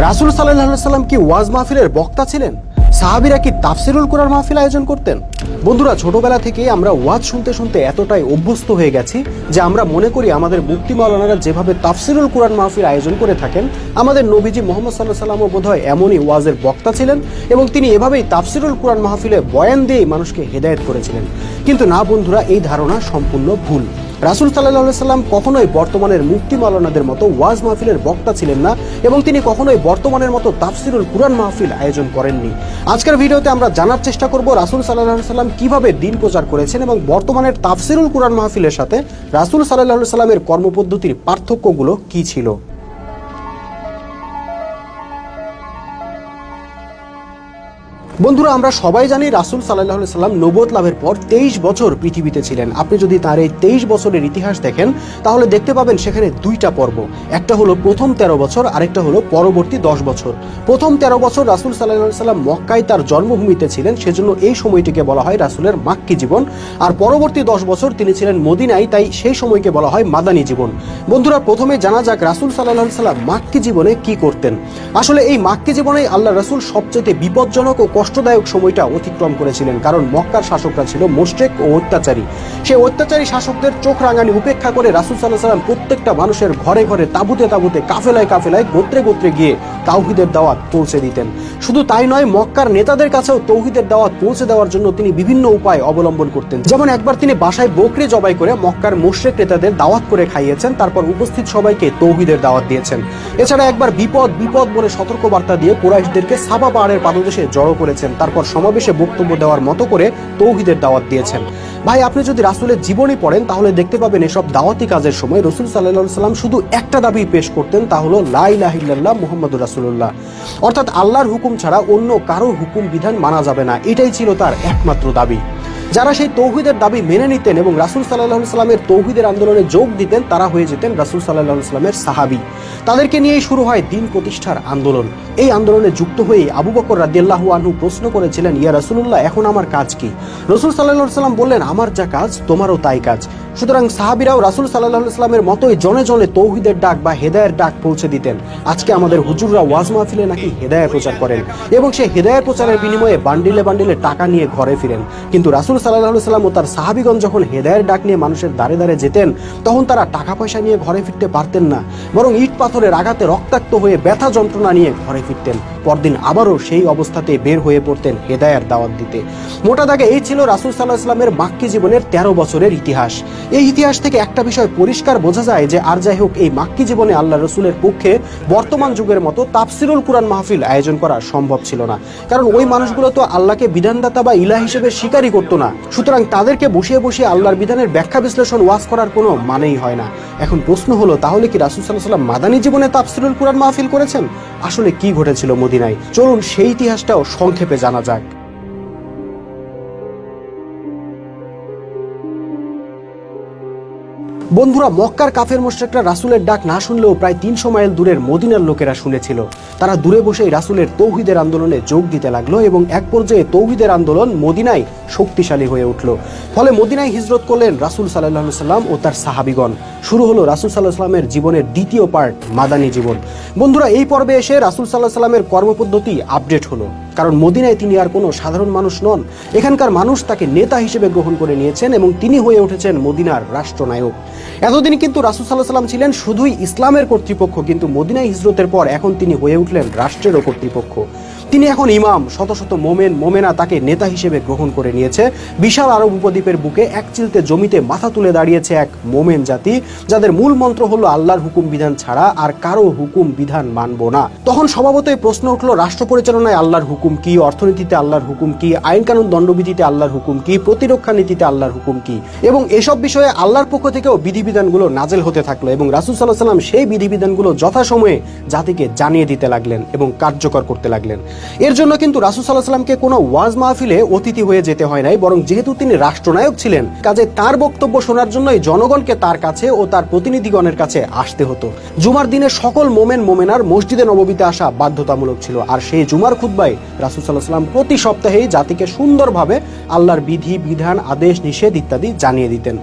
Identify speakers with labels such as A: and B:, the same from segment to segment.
A: রাসূল সাল্লাল্লাহু আলাইহি সাল্লাম কি ওয়াজ মাহফিলের বক্তা ছিলেন? সাহাবীরা কি তাফসিরুল কুরআন মাহফিল আয়োজন করতেন? বন্ধুরা, ছোটবেলা থেকে আমরা ওয়াজ শুনতে শুনতে এতটাই অভ্যস্ত হয়ে গেছি যে আমরা মনে করি আমাদের মুফতি মাওলানারা যেভাবে তাফসিরুল কুরআন মাহফিল আয়োজন করে থাকেন, আমাদের নবীজি মুহাম্মদ সাল্লাল্লাহু আলাইহি ওয়াসাল্লামও বোধহয় এমনই ওয়াজের বক্তা ছিলেন এবং তিনি এভাবেই তাফসিরুল কুরআন মাহফিলে বয়ান দিয়ে মানুষকে হেদায়েত করেছিলেন। কিন্তু না বন্ধুরা, এই ধারণা সম্পূর্ণ ভুল। রাসূল সাল্লাল্লাহু আলাইহি সাল্লাম কখনোই বর্তমানের মুফতি মাওলানাদের মতো ওয়াজ মাহফিলের বক্তা ছিলেন না এবং তিনি কখনোই বর্তমানের মতো তাফসিরুল কুরআন মাহফিল আয়োজন করেননি। আজকের ভিডিওতে আমরা জানার চেষ্টা করব রাসূল সাল্লাল্লাহু আলাইহি সাল্লাম কিভাবে দ্বীন প্রচার করেছেন এবং বর্তমানের তাফসিরুল কুরআন মাহফিলের সাথে রাসূল সাল্লাল্লাহু আলাইহি সাল্লামের কর্মপদ্ধতির পার্থক্যগুলো কি ছিল। বন্ধুরা, আমরা সবাই জানি রাসূল সাল্লাল্লাহু আলাইহি সাল্লাম নবুয়ত লাভের পর 23 বছর পৃথিবীতে ছিলেন। আপনি যদি তার এই 23 বছরের ইতিহাস দেখেন তাহলে দেখতে পাবেন সেখানে দুইটা পর্ব। একটা হলো প্রথম 13 বছর, আরেকটা হলো পরবর্তী 10 বছর। প্রথম 13 বছর রাসূল সাল্লাল্লাহু আলাইহি সাল্লাম মক্কায় তার জন্মভূমিতে ছিলেন, সেজন্য এই সময়টিকে বলা হয় রাসূলের মাক্কি জীবন। আর পরবর্তী 10 বছর তিনি ছিলেন মদিনায়, তাই সেই সময়কে বলা হয় মাদানী জীবন। বন্ধুরা, প্রথমে জানা যাক রাসূল সাল্লাল্লাহু আলাইহি সাল্লাম মাক্কি জীবনে কি করতেন। আসলে এই মাক্কি জীবনেই আল্লাহ রাসূল সবচেয়ে বিপজ্জনক ও কষ্টদায়ক সময়টা অতিক্রম করেছিলেন, কারণ মক্কার শাসকরা ছিল মুশরিক ও অত্যাচারী। সেই অত্যাচারী শাসকদের চোখ রাঙানি উপেক্ষা করে রাসূল সাল্লাল্লাহু আলাইহি সাল্লাম প্রত্যেকটা মানুষের ঘরে ঘরে, তাঁবুতে তাঁবুতে, কাফেলায় কাফেলায়, গোত্রে গোত্রে গিয়ে তাওহীদের দাওয়াত পৌঁছে দিতেন। শুধু তাই নয়, মক্কার নেতাদের কাছেও তাওহীদের দাওয়াত পৌঁছে দেওয়ার জন্য তিনি বিভিন্ন উপায় অবলম্বন করতেন। যেমন একবার তিনি বাসায় বকরি জবাই করে মক্কার মুশরিক নেতাদের দাওয়াত করে খাইয়েছেন, তারপর উপস্থিত সবাইকে তাওহীদের দাওয়াত দিয়েছেন। এছাড়া একবার বিপদ বিপদ বলে সতর্কবার্তা দিয়ে কুরাইশদেরকে সাবা পাহাড়ের পাদদেশে জড়ো করেছেন, তারপর সমাবেশে বক্তব্য দেওয়ার মতো করে তাওহীদের দাওয়াত দিয়েছেন। ভাই, আপনি যদি রাসূলের জীবনী পড়েন তাহলে দেখতে পাবেন এসব দাওয়াতি কাজের সময় রাসূল সাল্লাল্লাহু আলাইহি সাল্লাম শুধু একটা দাবি পেশ করতেন, তা হলো লা ইলাহা ইল্লাল্লাহ মুহাম্মাদুর রাসূলুল্লাহ। অর্থাৎ আল্লাহর হুকুম ছাড়া অন্য কারো হুকুম বিধান মানা যাবে না, এটাই ছিল তার একমাত্র দাবি। যারা সেই তাওহীদের দাবি মেনে নিতেন এবং রাসূল সাল্লাল্লাহু আলাইহি সাল্লামের তাওহীদের আন্দোলনে যোগ দিতেন, তারা হয়ে যেতেন রাসূল সাল্লাল্লাহু আলাইহি সাল্লামের সাহাবী। তাদেরকে নিয়েই শুরু হয় দ্বীন প্রতিষ্ঠার আন্দোলন। এই আন্দোলনে যুক্ত হয়ে আবু বকর রাদিয়াল্লাহু আনহু প্রশ্ন করেছিলেন, ইয়া রাসূলুল্লাহ, এখন আমার কাজ কি? রাসূল সাল্লাল্লাহু আলাইহি সাল্লাম বললেন, আমার যা কাজ তোমারও তাই কাজ। সুতরাং সাহাবীরাও রাসূল সাল্লাল্লাহু আলাইহি সাল্লামের মতোই জনে জনে তাওহীদের ডাক বা হেদায়ের ডাক পৌঁছে দিতেন। আজকে আমাদের হুজুররা ওয়াজ মাহফিলে নাকি হেদায়েত প্রচার করেন এবং সেই হেদায়েত প্রচারের বিনিময়ে বান্ডিলে বান্ডিলে টাকা নিয়ে ঘরে ফিরেন। কিন্তু রাসূল সাল্লাল্লাহু আলাইহি সাল্লাম ও তার সাহাবীগণ যখন হেদায়ের ডাক নিয়ে মানুষের দ্বারে দ্বারে যেতেন, তখন তারা টাকা পয়সা নিয়ে ঘরে ফিরতে পারতেন না, বরং ইট পাথরের আঘাতে রক্তাক্ত হয়ে ব্যথা যন্ত্রণা নিয়ে ঘরে ফিরতেন। পরদিন আবারও সেই অবস্থাতে বের হয়ে পড়তেন হেদায়ের দাওয়াত দিতে। মোটা দাগে এই ছিল রাসূল সাল্লাল্লাহু আলাইহি সাল্লামের মাক্কি জীবনের 13 বছরের ইতিহাস। এই ইতিহাস থেকে একটা বিষয় পরিষ্কার বোঝা যায় যে আর যাই হোক, এই মাক্কি জীবনে আল্লাহ রাসূলের পক্ষে বর্তমান যুগের মতো তাফসিরুল কুরআন মাহফিল আয়োজন করা সম্ভব ছিল না, কারণ ওই মানুষগুলো তো আল্লাহকে বিধানদাতা বা ইলাহ হিসেবে স্বীকারই করতো না। সুতরাং তাদেরকে বসিয়ে বসিয়ে আল্লাহর বিধানের ব্যাখ্যা বিশ্লেষণ ওয়াজ করার কোনো মানেই হয় না। এখন প্রশ্ন হলো, তাহলে কি রাসূল সাল্লাল্লাহু আলাইহি সাল্লাম মাদানী জীবনে তাফসিরুল কুরআন মাহফিল করেছেন? আসলে কি ঘটেছিল মদিনায়? চলুন সেই ইতিহাসটাও সংক্ষেপে জানা যাক। বন্ধুরা, মক্কার কাফের মুশরিকরা রাসূলের ডাক না শুনলেও প্রায় 300 মাইল দূরের মদিনার লোকেরা শুনেছিল। তারা দূরে বসেই রাসূলের তাওহীদের আন্দোলনে যোগ দিতে লাগলো এবং এক পর্যায়ে তাওহীদের আন্দোলন মদিনায় শক্তিশালী হয়ে উঠল। ফলে মদিনায় হিজরত করলেন রাসূল সাল্লাল্লাহু আলাইহি সাল্লাম ও তার সাহাবীগণ। শুরু হলো রাসূল সাল্লাল্লাহু আলাইহি সাল্লামের জীবনের দ্বিতীয় পার্ট, মাদানী জীবন। বন্ধুরা, এই পর্বে এসে রাসূল সাল্লাল্লাহু আলাইহি সাল্লামের কর্মপদ্ধতি আপডেট হলো, কারণ মদিনায় তিনি আর কোনো সাধারণ মানুষ নন। এখানকার মানুষ তাকে নেতা হিসেবে গ্রহণ করে নিয়েছেন এবং তিনি হয়ে উঠেছেন মদিনার রাষ্ট্রনায়ক। এতদিন কিন্তু রাসূল সাল্লাল্লাহু আলাইহি সাল্লাম ছিলেন শুধুই ইসলামের কর্তৃপক্ষ, কিন্তু মদিনায় হিজরতের পর এখন তিনি হয়ে উঠলেন রাষ্ট্রেরও কর্তৃপক্ষ। তিনি এখন ইমাম, শত শত মোমেন মোমেনা তাকে নেতা হিসেবে গ্রহণ করে নিয়েছে। বিশাল আরব উপদ্বীপের বুকে এক চিলতে জমিতে মাথা তুলে দাঁড়িয়েছে এক মোমেন জাতি, যাদের মূল মন্ত্র হলো আল্লাহর হুকুম বিধান ছাড়া আর কারো হুকুম বিধান মানব না। তখন স্বভাবতই প্রশ্ন উঠলো, রাষ্ট্র পরিচালনায় আল্লাহর হুকুম কি, অর্থনীতিতে আল্লাহর হুকুম কি, আইন কানুন দণ্ডবিধিতে আল্লাহর হুকুম কি, প্রতিরক্ষা নীতিতে আল্লাহর হুকুম কি, এবং এসব বিষয়ে আল্লাহর পক্ষ থেকেও বিধিবিধানগুলো নাজেল হতে থাকলো এবং রাসূল সাল্লাল্লাহু আলাইহি সাল্লাম সেই বিধিবিধানগুলো যথাসময়ে জাতিকে জানিয়ে দিতে লাগলেন এবং কার্যকর করতে লাগলেন। এর জন্য কিন্তু রাসূল সাল্লাল্লাহু আলাইহি ওয়াসাল্লামকে কোনো ওয়াজ মাহফিলে অতিথি হয়ে যেতে হয় নাই, বরং যেহেতু তিনি রাষ্ট্রনায়ক ছিলেন, কাজে তার বক্তব্য শোনার জন্যই জনগণকে তার কাছে ও তার প্রতিনিধিগণের কাছে আসতে হতো। জুমার দিনে সকল মোমেন মোমেনার মসজিদে নববীতে আসা বাধ্যতামূলক ছিল, আর সেই জুমার খুতবায় রাসূল সাল্লাল্লাহু আলাইহি ওয়াসাল্লাম প্রতি সপ্তাহেই জাতিকে সুন্দরভাবে আল্লাহর বিধি বিধান আদেশ নিষেধ ইত্যাদি জানিয়ে দিতেন।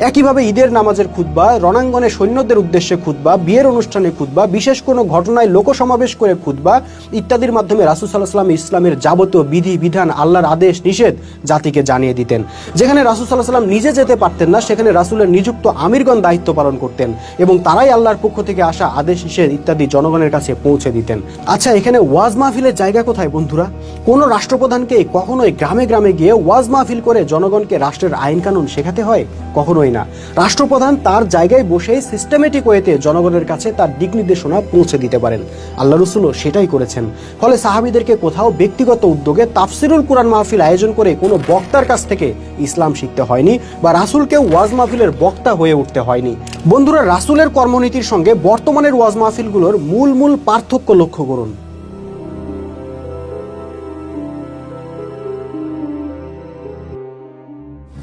A: একইভাবে ঈদের নামাজের খুতবা, রণাঙ্গনে সৈন্যদের উদ্দেশ্যে খুতবা, বিয়ের অনুষ্ঠানে খুতবা, বিশেষ কোনো ঘটনায় লোকসমাবেশ করে খুতবা ইত্যাদির মাধ্যমে রাসূল সাল্লাল্লাহু আলাইহি ওয়াসাল্লাম ইসলামের যাবতীয় বিধি বিধান আল্লাহর আদেশ নিষেধ জাতিকে জানিয়ে দিতেন। যেখানে রাসূল সাল্লাল্লাহু আলাইহি ওয়াসাল্লাম নিজে যেতে পারতেন না, সেখানে রাসূলের নিযুক্ত আমিরগণ দায়িত্ব পালন করতেন এবং তারাই আল্লাহর পক্ষ থেকে আসা আদেশ নিষেধ ইত্যাদি জনগণের কাছে পৌঁছে দিতেন। আচ্ছা, এখানে ওয়াজ মাহফিলের জায়গা কোথায় বন্ধুরা? কোনো রাষ্ট্রপ্রধানকে কখনোই গ্রামে গ্রামে গিয়ে ওয়াজ মাহফিল করে জনগণকে রাষ্ট্রের আইন কানুন শেখাতে হয়? কখনোই না। রাষ্ট্রপ্রধান তার জায়গায় বসেই সিস্টেমেটিক ওয়েতে জনগণের কাছে তার দিক নির্দেশনা পৌঁছে দিতে পারেন। আল্লাহ রাসূলও সেটাই করেছেন। ফলে সাহাবীদেরকে কোথাও ব্যক্তিগত উদ্যোগে তাফসিরুল কুরআন মাহফিল আয়োজন করে কোনো বক্তার কাছ থেকে ইসলাম শিখতে হয়নি, বা রাসূলকেও ওয়াজ মাহফিলের বক্তা হয়ে উঠতে হয়নি। বন্ধুরা, রাসূলের কর্মনীতির সঙ্গে বর্তমানের ওয়াজ মাহফিলগুলোর মূল পার্থক্য লক্ষ্য করুন।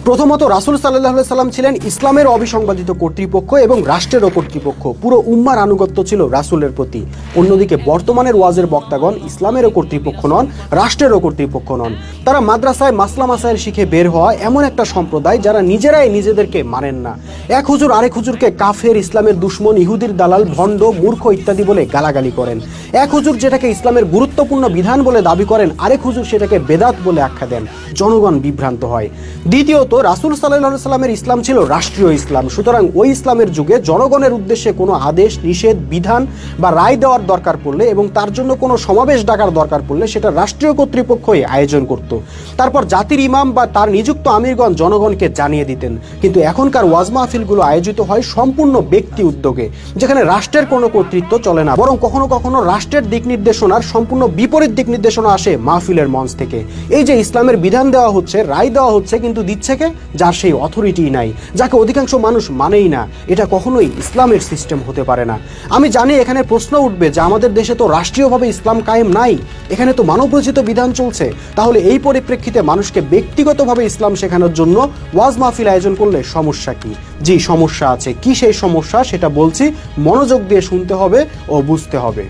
A: প্রথমত, রাসূল সাল্লাল্লাহু আলাইহি সাল্লাম ছিলেন ইসলামের অবিসংবাদিত কর্তৃপক্ষ এবং রাষ্ট্রেরও কর্তৃপক্ষ। পুরো উম্মার আনুগত্য ছিল রাসূলের প্রতি। অন্যদিকে বর্তমানের ওয়াজের বক্তাগণ ইসলামেরও কর্তৃপক্ষ নন, রাষ্ট্রেরও কর্তৃপক্ষ নন। তারা মাদ্রাসায় মাসলা মাসাইল শিখে বের হওয়া এমন একটা সম্প্রদায় যারা নিজেরাই নিজেদেরকে মানেন না। এক হুজুর আরেক হুজুরকে কাফের, ইসলামের দুশমন, ইহুদির দালাল, ভণ্ড, মূর্খ ইত্যাদি বলে গালাগালি করেন। এক হুজুর যেটাকে ইসলামের গুরুত্বপূর্ণ বিধান বলে দাবি করেন, আরেক হুজুর সেটাকে বেদাত বলে আখ্যা দেন। জনগণ বিভ্রান্ত হয়। দ্বিতীয়ত, রাসূল সাল্লাল্লাহু আলাইহি সাল্লামের ইসলাম ছিল রাষ্ট্রীয় ইসলাম। সুতরাং ওই ইসলামের যুগে জনগণের উদ্দেশ্যে কোনো আদেশ নিষেধ বিধান বা রায় দেওয়ার দরকার পড়লে এবং তার জন্য কোনো সমাবেশ ডাকার দরকার পড়লে সেটা রাষ্ট্রীয় কর্তৃপক্ষই আয়োজন করত। তারপর জাতির ইমাম বা তার নিযুক্ত আমিরগণ জনগণকে জানিয়ে দিতেন। কিন্তু এখনকার ওয়াজ মাহফিলগুলো আয়োজিত হয় সম্পূর্ণ ব্যক্তি উদ্যোগে, যেখানে রাষ্ট্রের কোনো কর্তৃত্ব চলে না, বরং কখনো কখনো রাষ্ট্রের দিক নির্দেশনার সম্পূর্ণ বিপরীত দিক নির্দেশনা আসে মাহফিলের মঞ্চ থেকে। এই যে ইসলামের বিধান দেওয়া হচ্ছে, রায় দেওয়া হচ্ছে, কিন্তু দিচ্ছে কে? যার সেই অথরিটি নাই, যাকে অধিকাংশ মানুষ মানেই না। এটা কখনোই ইসলামের সিস্টেম হতে পারে না। আমি জানি এখানে প্রশ্ন উঠবে যে আমাদের দেশে তো রাষ্ট্রীয়ভাবে ইসলাম কায়েম নাই, এখানে তো মানবরচিত বিধান চলছে, তাহলে এই পরিপ্রেক্ষিতে মানুষকে ব্যক্তিগতভাবে ইসলাম শেখানোর জন্য ওয়াজ মাহফিল আয়োজন করলে সমস্যা কি? জি, সমস্যা আছে। কি সেই সমস্যা সেটা বলছি, মনোযোগ দিয়ে শুনতে হবে ও বুঝতে হবে।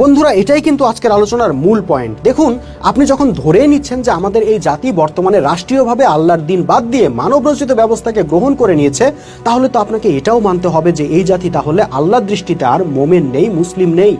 A: বন্ধুরা, এটাই কিন্তু আজকের আলোচনার মূল পয়েন্ট। দেখুন, আপনি যখন ধরেই নিচ্ছেন যে আমাদের এই জাতি বর্তমানে রাষ্ট্রীয়ভাবে আল্লাহর দিন বাদ দিয়ে মানবরচিত ব্যবস্থাকে গ্রহণ করে নিয়েছে, তাহলে তো আপনাকে এটাও মানতে হবে যে এই জাতি তাহলে আল্লাহর দৃষ্টিতে আর মোমেন নেই, মুসলিম নেই।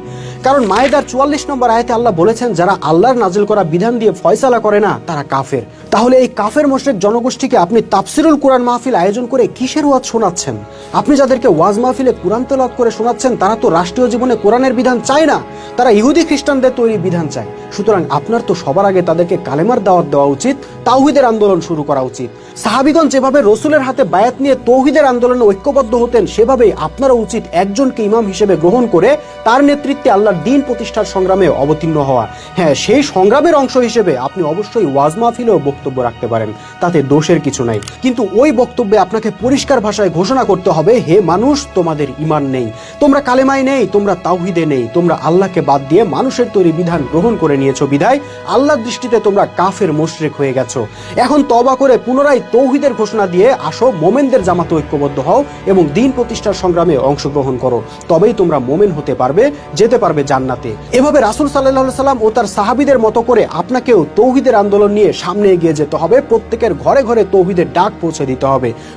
A: কারণ মায়েদার 44 নম্বর আয়াতে আল্লাহ বলেছেন, যারা আল্লাহর নাজিল করা বিধান দিয়ে ফয়সালা করে না তারা কাফের। তাহলে এই কাফের মুশরিক জনগোষ্ঠীকে আপনি তাফসিরুল কুরআন মাহফিল আয়োজন করে কিসের ওয়াজ শোনাচ্ছেন? আপনি যাদেরকে ওয়াজ মাহফিলে কুরআন তেলাওয়াত করে শোনাচ্ছেন তারা তো রাষ্ট্রীয় জীবনে কোরআনের বিধান চায় না, তারা ইহুদি খ্রিস্টানদের তৈরি বিধান চায়। সুতরাং আপনার তো সবার আগে তাদেরকে কালেমার দাওয়াত দেওয়া উচিত, তাওহীদের আন্দোলন শুরু করা উচিত। সাহাবীগণ যেভাবে রসুলের হাতে বায়াত নিয়ে তৌহিদের আন্দোলনে ঐক্যবদ্ধ হতেন, সেভাবেই আপনারও উচিত একজনকে ইমাম হিসেবে গ্রহণ করে তার নেতৃত্বে আল্লাহর দ্বীন প্রতিষ্ঠার সংগ্রামে অবতীর্ণ হওয়া। হ্যাঁ, সেই সংগ্রামের অংশ হিসেবে আপনি অবশ্যই ওয়াজ মাহফিলেও বক্তব্য রাখতে পারেন, তাতে দোষের কিছু নাই। কিন্তু ওই বক্তব্যে আপনাকে পরিষ্কার ভাষায় ঘোষণা করতে হবে, হে মানুষ, তোমাদের ঈমান নেই, তোমরা কালেমায় নেই, তোমরা তাওহীদে নেই, তোমরা আল্লাহকে বাদ দিয়ে মানুষের তৈরি বিধান গ্রহণ করে নিয়েছো, বিধায় আল্লাহর দৃষ্টিতে তোমরা কাফের মুশরিক হয়ে গেছো। এখন তওবা করে পুনরায় তৌহিদের ঘোষণা দিয়ে আসো, মোমেনদের জামাতে ঐক্যবদ্ধ হও এবং দ্বীন প্রতিষ্ঠার সংগ্রামে অংশগ্রহণ করো, তবেই তোমরা মোমেন হতে পারবে, যেতে পারবে জান্নাতে। এভাবে রাসূল সাল্লাল্লাহু আলাইহি সাল্লাম ও তার সাহাবীদের মতো করে আপনাকেও তৌহিদের আন্দোলন নিয়ে সামনে এগিয়ে যেতে হবে। প্রত্যেকের ঘরে ঘরে তৌহিদের ডাক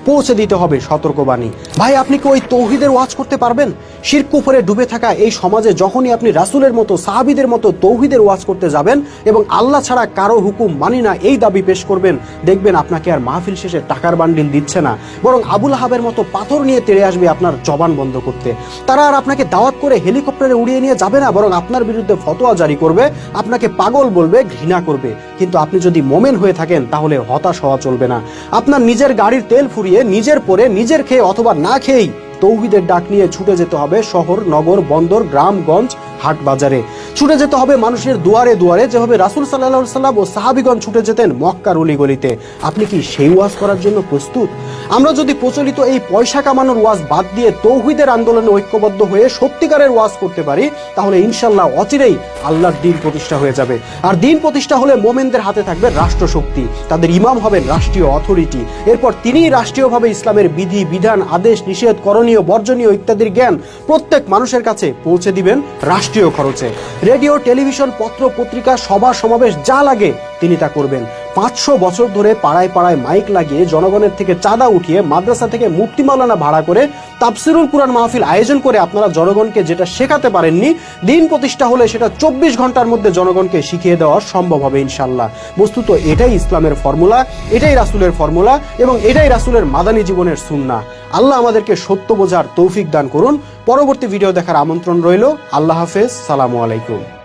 A: পৌঁছে দিতে হবে সতর্কবাণী। ভাই, আপনি কি ওই তৌহিদের ওয়াজ করতে পারবেন? শিরক কুফরে ডুবে থাকা এই সমাজে যখনই আপনি রাসূলের মতো, সাহাবীদের মতো তৌহিদের ওয়াজ করতে যাবেন এবং আল্লাহ ছাড়া কারো হুকুম মানি না এই দাবি পেশ করবেন, দেখবেন আপনাকে আর মাহফিল শেষে টাকার বান্ডিল দিচ্ছে না, বরং আবুল আহাবের মতো পাথর নিয়ে তেড়ে আসবে আপনার জবান বন্ধ করতে। তারা আর আপনাকে দাওয়াত করে হেলিকপ্টারে উড়িয়ে নিয়ে যাবে না, বরং আপনার বিরুদ্ধে ফতোয়া জারি করবে, আপনাকে পাগল বলবে, ঘৃণা করবে। কিন্তু আপনি যদি মোমেন হয়ে থাকেন তাহলে হতাশ হওয়া চলবে না। আপনার নিজের গাড়ির তেল ফুরিয়ে নিজের পরে নিজের খেয়ে অথবা না খেয়েই তৌহিদের ডাক নিয়ে ছুটে যেতে হবে শহর, নগর, বন্দর, গ্রামগঞ্জ, হাট বাজারে। ছুটে যেতে হবে মানুষের দুয়ারে দুয়ারে, যেভাবে রাসূল সাল্লাল্লাহু আলাইহি সাল্লাম ও সাহাবীগণ ছুটে যেতেন মক্কার অলিগলিতে। আপনি কি সেই ওয়াজ করার জন্য প্রস্তুত? আমরা যদি প্রচলিত এই পয়সা কামানোর ওয়াজ বাদ দিয়ে তৌহিদের আন্দোলনে ঐক্যবদ্ধ হয়ে সত্যিকারের ওয়াজ করতে পারি, তাহলে ইনশাল্লাহ অচিরেই আল্লাহর দ্বীন প্রতিষ্ঠা হয়ে যাবে। আর দ্বীন প্রতিষ্ঠা হলে মোমেনদের হাতে থাকবে রাষ্ট্রশক্তি, তাদের ইমাম হবেন রাষ্ট্রীয় অথরিটি। এরপর তিনিই রাষ্ট্রীয়ভাবে ইসলামের বিধি বিধান, আদেশ নিষেধ, করণীয় বর্জনীয় ইত্যাদির জ্ঞান প্রত্যেক মানুষের কাছে পৌঁছে দিবেন রাষ্ট্রীয় খরচে। রেডিও, টেলিভিশন, পত্র পত্রিকা, সভা সমাবেশ যা লাগে তিনি তা করবেন। 500 বছর ধরে পাড়ায় পাড়ায় মাইক লাগিয়ে জনগণের থেকে চাঁদা উঠিয়ে মাদ্রাসা থেকে মুফতি মাওলানা ভাড়া করে তাফসিরুল কুরআন মাহফিল আয়োজন করে আপনারা জনগণকে যেটা শেখাতে পারেননি, দ্বীন প্রতিষ্ঠা হলে সেটা 24 ঘন্টার মধ্যে জনগণকে শিখিয়ে দেওয়া সম্ভব হবে ইনশাল্লাহ। বস্তুত এটাই ইসলামের ফর্মুলা, এটাই রাসূলের ফর্মুলা এবং এটাই রাসূলের মাদানী জীবনের সুন্নাহ। আল্লাহ আমাদেরকে সত্য বোঝার তৌফিক দান করুন। পরবর্তী ভিডিও দেখার আমন্ত্রণ রইল। আল্লাহ হাফেজ, সালামু আলাইকুম।